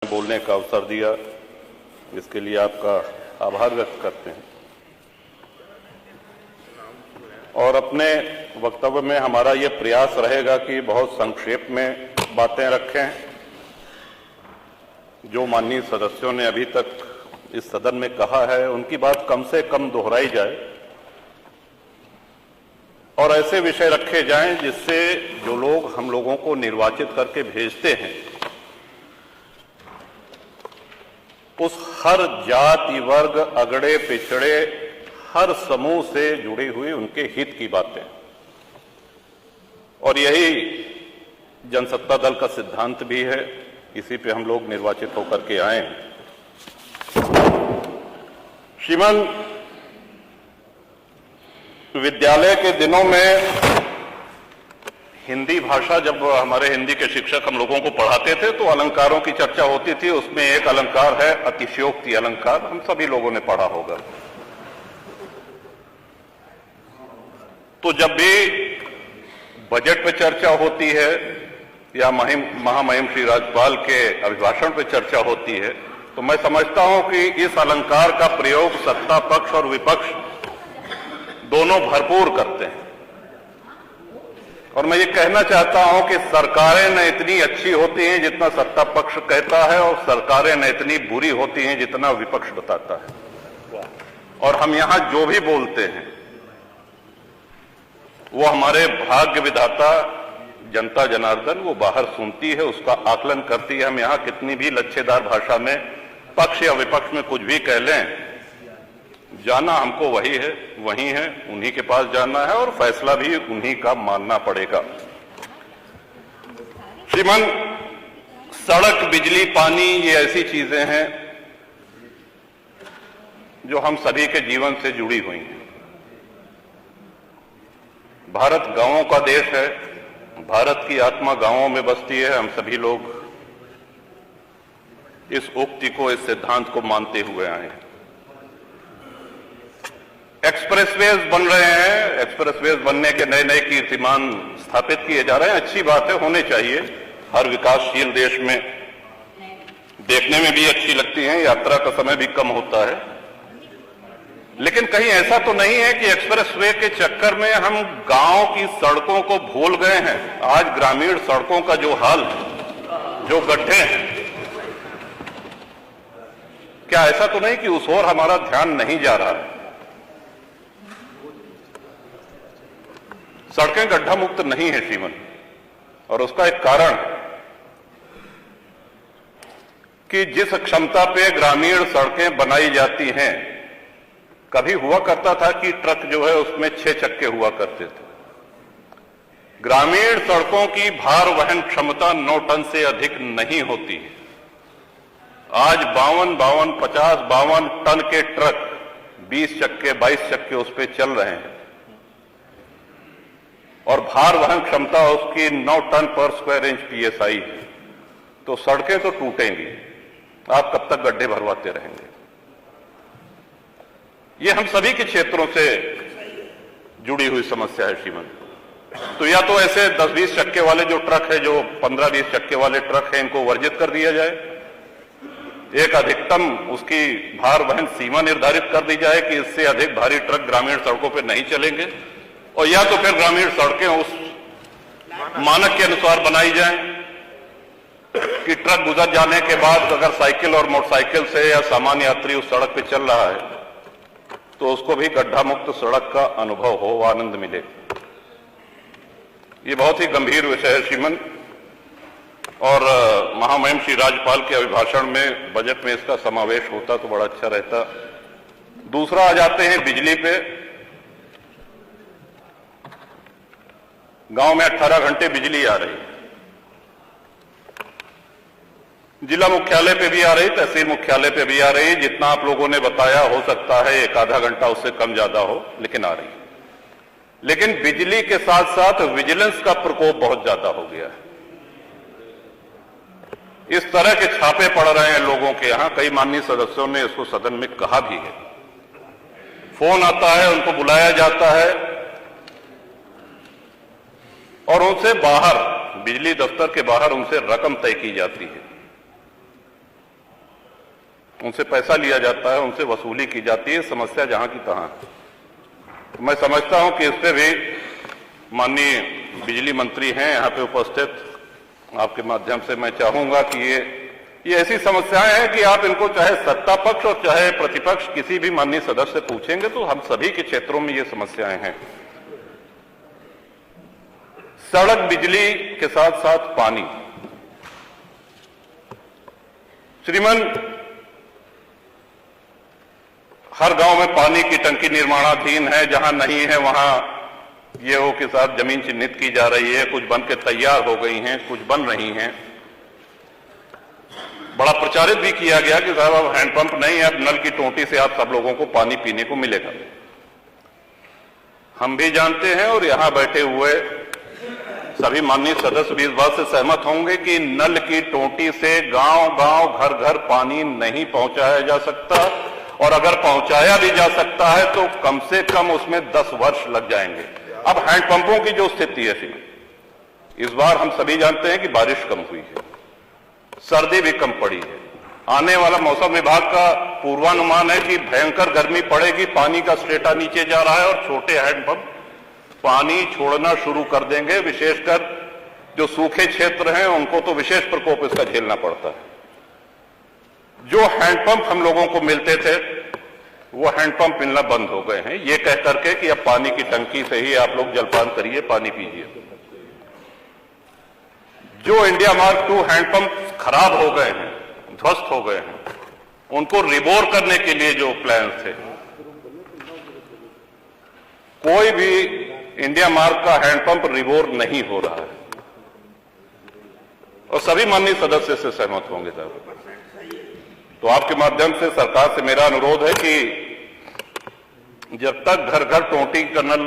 बोलने का अवसर दिया, इसके लिए आपका आभार व्यक्त करते हैं। और अपने वक्तव्य में हमारा ये प्रयास रहेगा कि बहुत संक्षेप में बातें रखें। जो माननीय सदस्यों ने अभी तक इस सदन में कहा है उनकी बात कम से कम दोहराई जाए और ऐसे विषय रखे जाएं जिससे जो लोग हम लोगों को निर्वाचित करके भेजते हैं उस हर जाति वर्ग अगड़े पिछड़े हर समूह से जुड़ी हुई उनके हित की बातें, और यही जनसत्ता दल का सिद्धांत भी है। इसी पे हम लोग निर्वाचित होकर के आए हैं। श्रीमान, विद्यालय के दिनों में हिंदी भाषा, जब हमारे हिंदी के शिक्षक हम लोगों को पढ़ाते थे तो अलंकारों की चर्चा होती थी। उसमें एक अलंकार है अतिशयोक्ति अलंकार, हम सभी लोगों ने पढ़ा होगा। तो जब भी बजट पे चर्चा होती है या महामहिम श्री राज्यपाल के अभिभाषण पे चर्चा होती है तो मैं समझता हूं कि इस अलंकार का प्रयोग सत्ता पक्ष और विपक्ष दोनों भरपूर करते हैं। और मैं ये कहना चाहता हूं कि सरकारें न इतनी अच्छी होती हैं जितना सत्ता पक्ष कहता है और सरकारें न इतनी बुरी होती हैं जितना विपक्ष बताता है। और हम यहां जो भी बोलते हैं वो हमारे भाग्य विधाता जनता जनार्दन वो बाहर सुनती है, उसका आकलन करती है। हम यहां कितनी भी लच्छेदार भाषा में पक्ष या विपक्ष में कुछ भी कह लें, जाना हमको वही है, वही है, उन्हीं के पास जाना है और फैसला भी उन्हीं का मानना पड़ेगा। श्रीमान, सड़क, बिजली, पानी ये ऐसी चीजें हैं जो हम सभी के जीवन से जुड़ी हुई हैं। भारत गांवों का देश है, भारत की आत्मा गांवों में बसती है। हम सभी लोग इस उक्ति को, इस सिद्धांत को मानते हुए आए हैं। एक्सप्रेसवेज बन रहे हैं, एक्सप्रेसवेज बनने के नए नए कीर्तिमान स्थापित किए जा रहे हैं। अच्छी बात है, होने चाहिए। हर विकासशील देश में देखने में भी अच्छी लगती हैं, यात्रा का समय भी कम होता है। लेकिन कहीं ऐसा तो नहीं है कि एक्सप्रेसवे के चक्कर में हम गांव की सड़कों को भूल गए हैं। आज ग्रामीण सड़कों का जो हाल है, जो गड्ढे हैं, क्या ऐसा तो नहीं कि उस ओर हमारा ध्यान नहीं जा रहा है? सड़कें गड्ढा मुक्त नहीं है श्रीमन, और उसका एक कारण कि जिस क्षमता पे ग्रामीण सड़कें बनाई जाती हैं, कभी हुआ करता था कि ट्रक जो है उसमें 6 चक्के हुआ करते थे। ग्रामीण सड़कों की भार वहन क्षमता 9 टन से अधिक नहीं होती है। आज 52 टन के ट्रक 20 चक्के 22 चक्के उस पर चल रहे हैं और भार वहन क्षमता उसकी 9 टन पर स्क्वायर इंच PSI है। तो सड़कें तो टूटेंगी, आप कब तक गड्ढे भरवाते रहेंगे? ये हम सभी के क्षेत्रों से जुड़ी हुई समस्या है श्रीमन। तो या तो ऐसे 10-20 चक्के वाले जो ट्रक है, जो 15-20 चक्के वाले ट्रक है, इनको वर्जित कर दिया जाए। एक अधिकतम उसकी भार वहन सीमा निर्धारित कर दी जाए कि इससे अधिक भारी ट्रक ग्रामीण सड़कों पर नहीं चलेंगे, और या तो फिर ग्रामीण सड़कें उस मानक के अनुसार बनाई जाएं कि ट्रक गुजर जाने के बाद अगर साइकिल और मोटरसाइकिल से या सामान्य यात्री उस सड़क पे चल रहा है तो उसको भी गड्ढा मुक्त सड़क का अनुभव हो, आनंद मिले। ये बहुत ही गंभीर विषय है श्रीमन, और महामहिम श्री राज्यपाल के अभिभाषण में बजट में इसका समावेश होता तो बड़ा अच्छा रहता। दूसरा आ जाते हैं बिजली पे। गांव में 18 घंटे बिजली आ रही है, जिला मुख्यालय पे भी आ रही, तहसील मुख्यालय पे भी आ रही। जितना आप लोगों ने बताया, हो सकता है 1 आधा घंटा उससे कम ज्यादा हो, लेकिन आ रही। लेकिन बिजली के साथ साथ विजिलेंस का प्रकोप बहुत ज्यादा हो गया है। इस तरह के छापे पड़ रहे हैं लोगों के यहां। कई माननीय सदस्यों ने इसको सदन में कहा भी है। फोन आता है, उनको बुलाया जाता है और उनसे बाहर, बिजली दफ्तर के बाहर उनसे रकम तय की जाती है। उनसे पैसा लिया जाता है, उनसे वसूली की जाती है, समस्या जहां की तहां है। मैं समझता हूं कि इस पे भी माननीय बिजली मंत्री हैं यहां पे उपस्थित, आपके माध्यम से मैं चाहूंगा कि ये ऐसी समस्याएं हैं कि आप इनको चाहे सत्ता पक्ष और चाहे प्रतिपक्ष किसी भी माननीय सदस्य से पूछेंगे तो हम सभी के क्षेत्रों में ये समस्याएं हैं। सड़क, बिजली के साथ साथ पानी। श्रीमान, हर गांव में पानी की टंकी निर्माणाधीन है, जहां नहीं है वहां ये हो के साथ जमीन चिन्हित की जा रही है, कुछ बन के तैयार हो गई हैं, कुछ बन रही हैं। बड़ा प्रचारित भी किया गया कि साहब अब हैंडपंप नहीं, अब नल की टोंटी से आप सब लोगों को पानी पीने को मिलेगा। हम भी जानते हैं और यहां बैठे हुए सभी माननीय सदस्य भी इस बात से सहमत होंगे कि नल की टोंटी से गांव-गांव, घर-घर पानी नहीं पहुंचाया जा सकता, और अगर पहुंचाया भी जा सकता है तो कम से कम उसमें 10 वर्ष लग जाएंगे। अब हैंडपंपों की जो स्थिति है, इस बार हम सभी जानते हैं कि बारिश कम हुई है, सर्दी भी कम पड़ी है। आने वाला मौसम विभाग का पूर्वानुमान है कि भयंकर गर्मी पड़ेगी, पानी का स्टेटा नीचे जा रहा है और छोटे हैंडपंप पानी छोड़ना शुरू कर देंगे। विशेषकर जो सूखे क्षेत्र हैं उनको तो विशेष प्रकोप इसका झेलना पड़ता है। जो हैंडपंप हम लोगों को मिलते थे वो हैंडपंप मिलना बंद हो गए हैं, ये कह करके कि अब पानी की टंकी से ही आप लोग जलपान करिए, पानी पीजिए। जो इंडिया मार्क 2 हैंडपंप खराब हो गए हैं, ध्वस्त हो गए हैं, उनको रिबोर करने के लिए जो प्लान थे, कोई भी इंडिया मार्क का हैंडपंप रिबोर नहीं हो रहा है, और सभी माननीय सदस्य से सहमत होंगे साहब। तो आपके माध्यम से सरकार से मेरा अनुरोध है कि जब तक घर घर टोंटी का नल,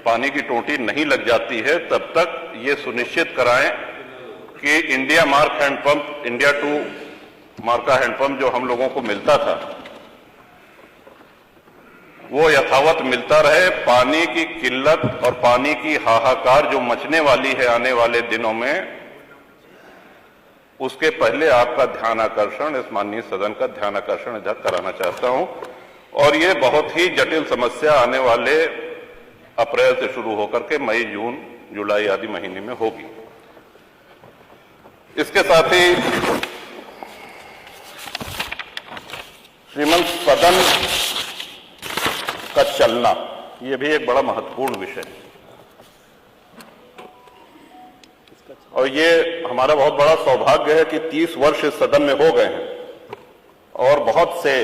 पानी की टोंटी नहीं लग जाती है, तब तक ये सुनिश्चित कराएं कि India mark handpump, India 2 mark का हैंडपंप जो हम लोगों को मिलता था वो यथावत मिलता रहे। पानी की किल्लत और पानी की हाहाकार जो मचने वाली है आने वाले दिनों में, उसके पहले आपका ध्यान आकर्षण, इस माननीय सदन का ध्यान आकर्षण इधर कराना चाहता हूं। और ये बहुत ही जटिल समस्या आने वाले अप्रैल से शुरू होकर के मई, जून, जुलाई आदि महीने में होगी। इसके साथ ही श्रीमान, सदन का चलना, ये भी एक बड़ा महत्वपूर्ण विषय है, और ये हमारा बहुत बड़ा सौभाग्य है कि 30 वर्ष इस सदन में हो गए हैं और बहुत से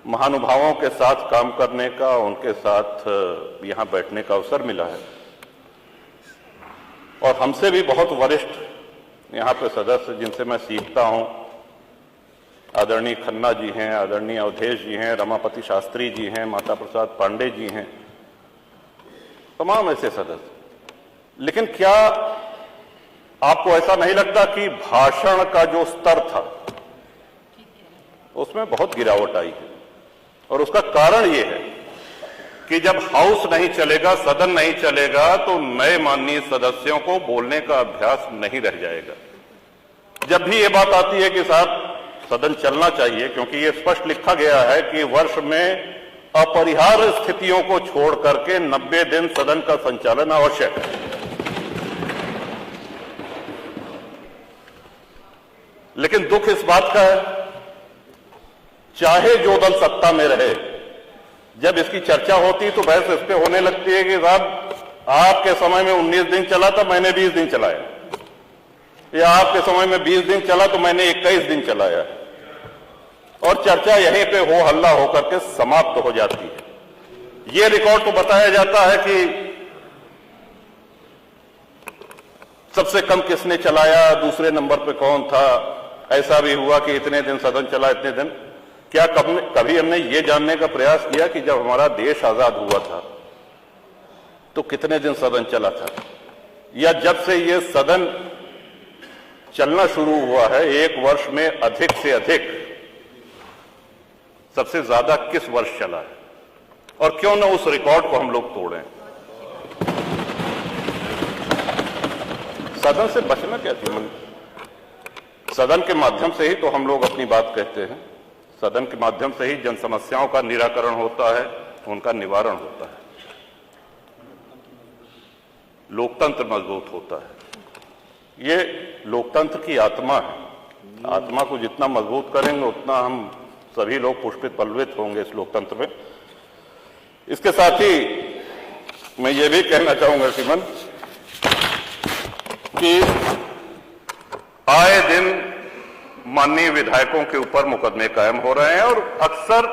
महानुभावों के साथ काम करने का, उनके साथ यहां बैठने का अवसर मिला है। और हमसे भी बहुत वरिष्ठ यहां पे सदस्य जिनसे मैं सीखता हूं, आदरणीय खन्ना जी हैं, आदरणीय अवधेश जी हैं, रमापति शास्त्री जी हैं, माता प्रसाद पांडे जी हैं, तमाम ऐसे सदस्य। लेकिन क्या आपको ऐसा नहीं लगता कि भाषण का जो स्तर था उसमें बहुत गिरावट आई है? और उसका कारण यह है कि जब हाउस नहीं चलेगा, सदन नहीं चलेगा, तो नए माननीय सदस्यों को बोलने का अभ्यास नहीं रह जाएगा। जब भी ये बात आती है कि साहब सदन चलना चाहिए, क्योंकि ये स्पष्ट लिखा गया है कि वर्ष में अपरिहार्य स्थितियों को छोड़ करके 90 दिन सदन का संचालन आवश्यक है। लेकिन दुख इस बात का है, चाहे जो दल सत्ता में रहे, जब इसकी चर्चा होती तो बहस इस पे होने लगती है कि साहब आपके समय में 19 दिन चला था, मैंने 20 दिन चलाया, या आपके समय में 20 दिन चला तो मैंने 21 दिन चलाया, और चर्चा यहीं पे हो हल्ला होकर के समाप्त हो जाती है। ये रिकॉर्ड तो बताया जाता है कि सबसे कम किसने चलाया, दूसरे नंबर पे कौन था, ऐसा भी हुआ कि इतने दिन सदन चला, इतने दिन। क्या कभी हमने ये जानने का प्रयास किया कि जब हमारा देश आजाद हुआ था तो कितने दिन सदन चला था, या जब से ये सदन चलना शुरू हुआ है एक वर्ष में अधिक से अधिक सबसे ज्यादा किस वर्ष चला है, और क्यों ना उस रिकॉर्ड को हम लोग तोड़ें। सदन से बचना क्या थी? सदन के माध्यम से ही तो हम लोग अपनी बात कहते हैं, सदन के माध्यम से ही जन समस्याओं का निराकरण होता है, उनका निवारण होता है, लोकतंत्र मजबूत होता है। ये लोकतंत्र की आत्मा है। आत्मा को जितना मजबूत करेंगे उतना हम सभी लोग पुष्पित पल्लवित होंगे इस लोकतंत्र में। इसके साथ ही मैं ये भी कहना चाहूंगा श्रीमन कि आए दिन माननीय विधायकों के ऊपर मुकदमे कायम हो रहे हैं और अक्सर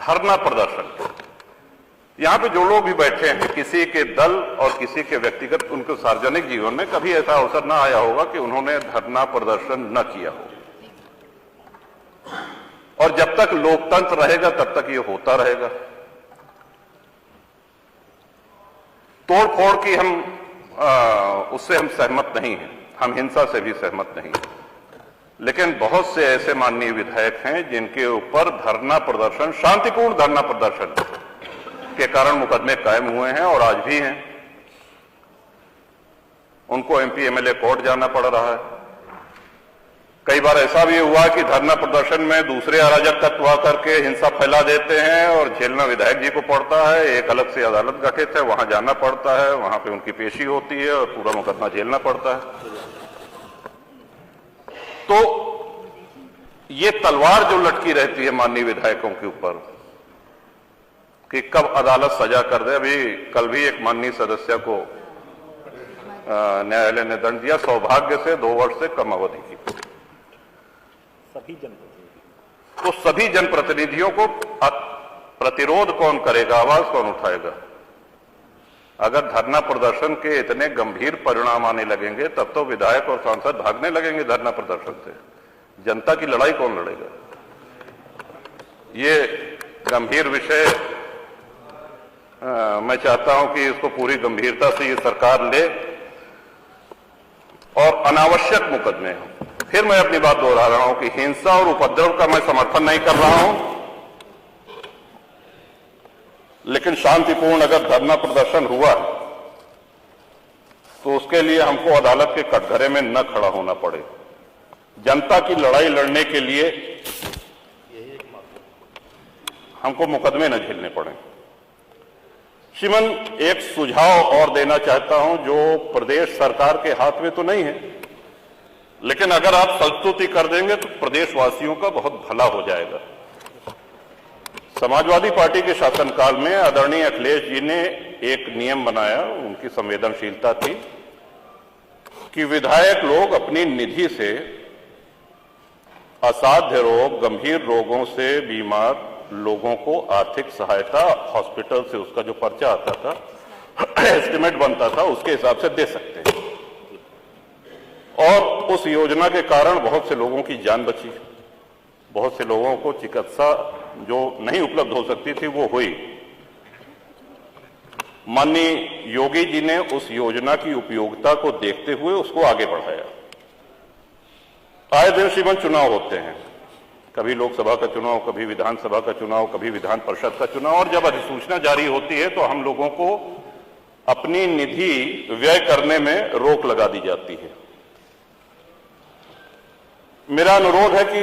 धरना प्रदर्शन, यहां पे जो लोग भी बैठे हैं, किसी के दल और किसी के व्यक्तिगत, उनके सार्वजनिक जीवन में कभी ऐसा अवसर ना आया होगा कि उन्होंने धरना प्रदर्शन न किया हो। और जब तक लोकतंत्र रहेगा तब तक ये होता रहेगा। तोड़ फोड़ की उससे हम सहमत नहीं हैं, हम हिंसा से भी सहमत नहीं हैं। लेकिन बहुत से ऐसे माननीय विधायक हैं जिनके ऊपर धरना प्रदर्शन, शांतिपूर्ण धरना प्रदर्शन के कारण मुकदमे कायम हुए हैं और आज भी हैं। उनको एमपी एमएलए कोर्ट जाना पड़ रहा है। कई बार ऐसा भी हुआ कि धरना प्रदर्शन में दूसरे अराजक तत्व आकर के हिंसा फैला देते हैं और झेलना विधायक जी को पड़ता है। एक अलग से अदालत गठित है, वहां जाना पड़ता है, वहां पे उनकी पेशी होती है और पूरा मुकदमा झेलना पड़ता है। तो ये तलवार जो लटकी रहती है माननीय विधायकों के ऊपर कि कब अदालत सजा कर दे। अभी कल भी एक माननीय सदस्य को न्यायालय ने दंड दिया, सौभाग्य से 2 वर्ष से कम अवधि की। तो सभी जनप्रतिनिधियों को प्रतिरोध कौन करेगा, आवाज कौन उठाएगा? अगर धरना प्रदर्शन के इतने गंभीर परिणाम आने लगेंगे तब तो विधायक और सांसद भागने लगेंगे धरना प्रदर्शन से। जनता की लड़ाई कौन लड़ेगा? ये गंभीर विषय, मैं चाहता हूं कि इसको पूरी गंभीरता से ये सरकार ले और अनावश्यक मुकदमे हों। फिर मैं अपनी बात दोहरा रहा हूं कि हिंसा और उपद्रव का मैं समर्थन नहीं कर रहा हूं, लेकिन शांतिपूर्ण अगर धरना प्रदर्शन हुआ तो उसके लिए हमको अदालत के कटघरे में न खड़ा होना पड़े। जनता की लड़ाई लड़ने के लिए हमको मुकदमे न झेलने पड़े। श्रीमन, एक सुझाव और देना चाहता हूं जो प्रदेश सरकार के हाथ में तो नहीं है, लेकिन अगर आप संस्तुति कर देंगे तो प्रदेशवासियों का बहुत भला हो जाएगा। समाजवादी पार्टी के शासनकाल में आदरणीय अखिलेश जी ने एक नियम बनाया, उनकी संवेदनशीलता थी कि विधायक लोग अपनी निधि से असाध्य रोग, गंभीर रोगों से बीमार लोगों को आर्थिक सहायता हॉस्पिटल से उसका जो पर्चा आता था, एस्टिमेट बनता था, उसके हिसाब से दे सकते हैं। और उस योजना के कारण बहुत से लोगों की जान बची, बहुत से लोगों को चिकित्सा जो नहीं उपलब्ध हो सकती थी वो हुई। माननीय योगी जी ने उस योजना की उपयोगिता को देखते हुए उसको आगे बढ़ाया। आए दिन श्रीमन चुनाव होते हैं, कभी लोकसभा का चुनाव, कभी विधानसभा का चुनाव, कभी विधान परिषद का चुनाव, और जब अधिसूचना जारी होती है तो हम लोगों को अपनी निधि व्यय करने में रोक लगा दी जाती है। मेरा अनुरोध है कि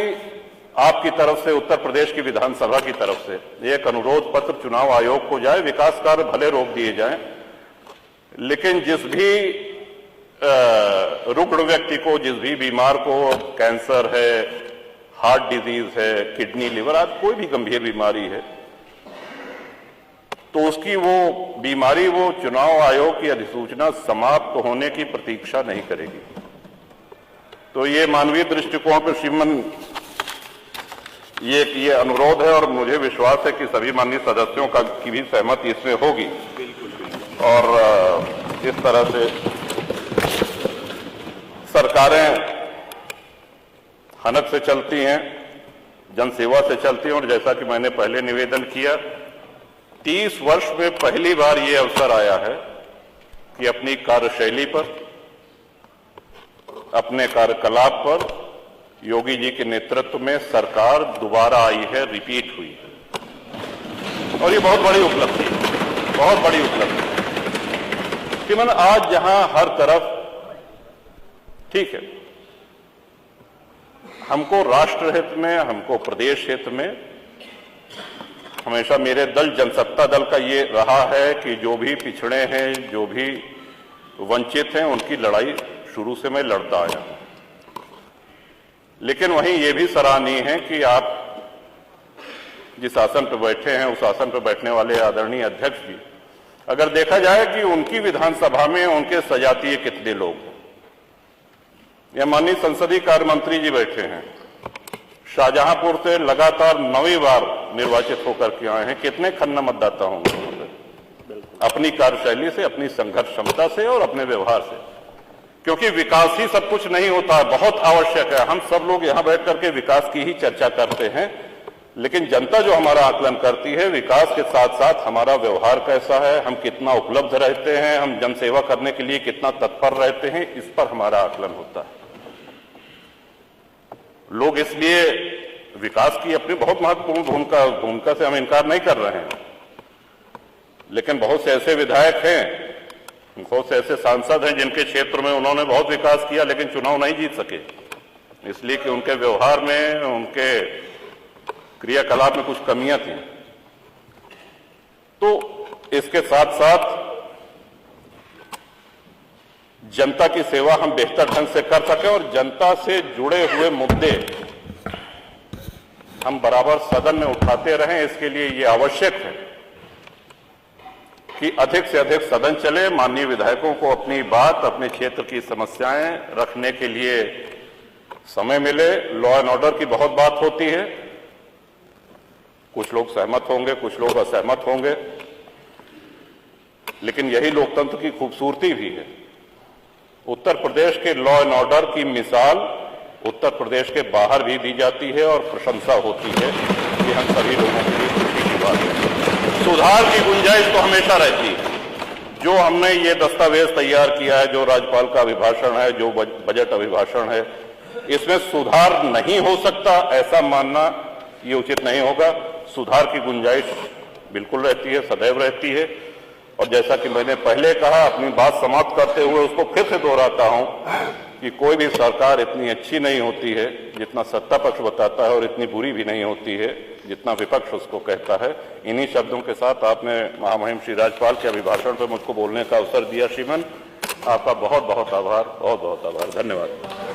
आपकी तरफ से, उत्तर प्रदेश की विधानसभा की तरफ से एक अनुरोध पत्र चुनाव आयोग को जाए। विकास कार्य भले रोक दिए जाएं, लेकिन जिस भी रुग्ण व्यक्ति को, जिस भी बीमार को कैंसर है, हार्ट डिजीज है, किडनी, लिवर आदि कोई भी गंभीर बीमारी है, तो उसकी वो बीमारी वो चुनाव आयोग की अधिसूचना समाप्त होने की प्रतीक्षा नहीं करेगी। तो ये मानवीय दृष्टिकोण पर श्रीमन ये अनुरोध है और मुझे विश्वास है कि सभी माननीय सदस्यों की भी सहमति इसमें होगी। और इस तरह से सरकारें हनक से चलती हैं, जनसेवा से चलती हैं, और जैसा कि मैंने पहले निवेदन किया, 30 वर्ष में पहली बार ये अवसर आया है कि अपनी कार्यशैली पर, अपने कार्यकलाप पर योगी जी के नेतृत्व में सरकार दोबारा आई है, रिपीट हुई है, और ये बहुत बड़ी उपलब्धि है, बहुत बड़ी उपलब्धि है। कि मन आज जहां हर तरफ, ठीक है, हमको राष्ट्र हित में, हमको प्रदेश हित में हमेशा मेरे दल जनसत्ता दल का ये रहा है कि जो भी पिछड़े हैं, जो भी वंचित हैं, उनकी लड़ाई शुरू से मैं लड़ता आया हूं। लेकिन वहीं ये भी सराहनीय है कि आप जिस आसन पर बैठे हैं, उस आसन पर बैठने वाले आदरणीय अध्यक्ष जी, अगर देखा जाए कि उनकी विधानसभा में उनके सजातीय कितने लोग हैं। यह माननीय संसदीय कार्य मंत्री जी बैठे हैं, शाहजहांपुर से लगातार 9वीं बार निर्वाचित होकर के आए हैं। कितने खन्ना मतदाता होंगे अपनी कार्यशैली से, अपनी संघर्ष क्षमता से और अपने व्यवहार से, क्योंकि विकास ही सब कुछ नहीं होता है, बहुत आवश्यक है। हम सब लोग यहां बैठ करके विकास की ही चर्चा करते हैं, लेकिन जनता जो हमारा आकलन करती है, विकास के साथ साथ हमारा व्यवहार कैसा है, हम कितना उपलब्ध रहते हैं, हम जनसेवा करने के लिए कितना तत्पर रहते हैं, इस पर हमारा आकलन होता है। लोग इसलिए विकास की अपनी बहुत महत्वपूर्ण भूमिका से हम इनकार नहीं कर रहे हैं, लेकिन बहुत से ऐसे विधायक हैं, बहुत से ऐसे सांसद हैं जिनके क्षेत्र में उन्होंने बहुत विकास किया लेकिन चुनाव नहीं जीत सके, इसलिए कि उनके व्यवहार में, उनके क्रियाकलाप में कुछ कमियां थी। तो इसके साथ साथ जनता की सेवा हम बेहतर ढंग से कर सकें और जनता से जुड़े हुए मुद्दे हम बराबर सदन में उठाते रहें, इसके लिए ये आवश्यक है कि अधिक से अधिक सदन चले, माननीय विधायकों को अपनी बात, अपने क्षेत्र की समस्याएं रखने के लिए समय मिले। लॉ एंड ऑर्डर की बहुत बात होती है, कुछ लोग सहमत होंगे, कुछ लोग असहमत होंगे, लेकिन यही लोकतंत्र की खूबसूरती भी है। उत्तर प्रदेश के लॉ एंड ऑर्डर की मिसाल उत्तर प्रदेश के बाहर भी दी जाती है और प्रशंसा होती है, कि हम सभी लोगों के लिए खुशी की बात है। सुधार की गुंजाइश तो हमेशा रहती है। जो हमने ये दस्तावेज तैयार किया है, जो राज्यपाल का अभिभाषण है, जो बजट अभिभाषण है, इसमें सुधार नहीं हो सकता ऐसा मानना ये उचित नहीं होगा। सुधार की गुंजाइश बिल्कुल रहती है, सदैव रहती है। और जैसा कि मैंने पहले कहा, अपनी बात समाप्त करते हुए उसको फिर से दोहराता हूं कि कोई भी सरकार इतनी अच्छी नहीं होती है जितना सत्ता पक्ष बताता है, और इतनी बुरी भी नहीं होती है जितना विपक्ष उसको कहता है। इन्हीं शब्दों के साथ आपने महामहिम श्री राज्यपाल के अभिभाषण पर मुझको बोलने का अवसर दिया। श्रीमान, आपका बहुत बहुत आभार, बहुत बहुत आभार, धन्यवाद।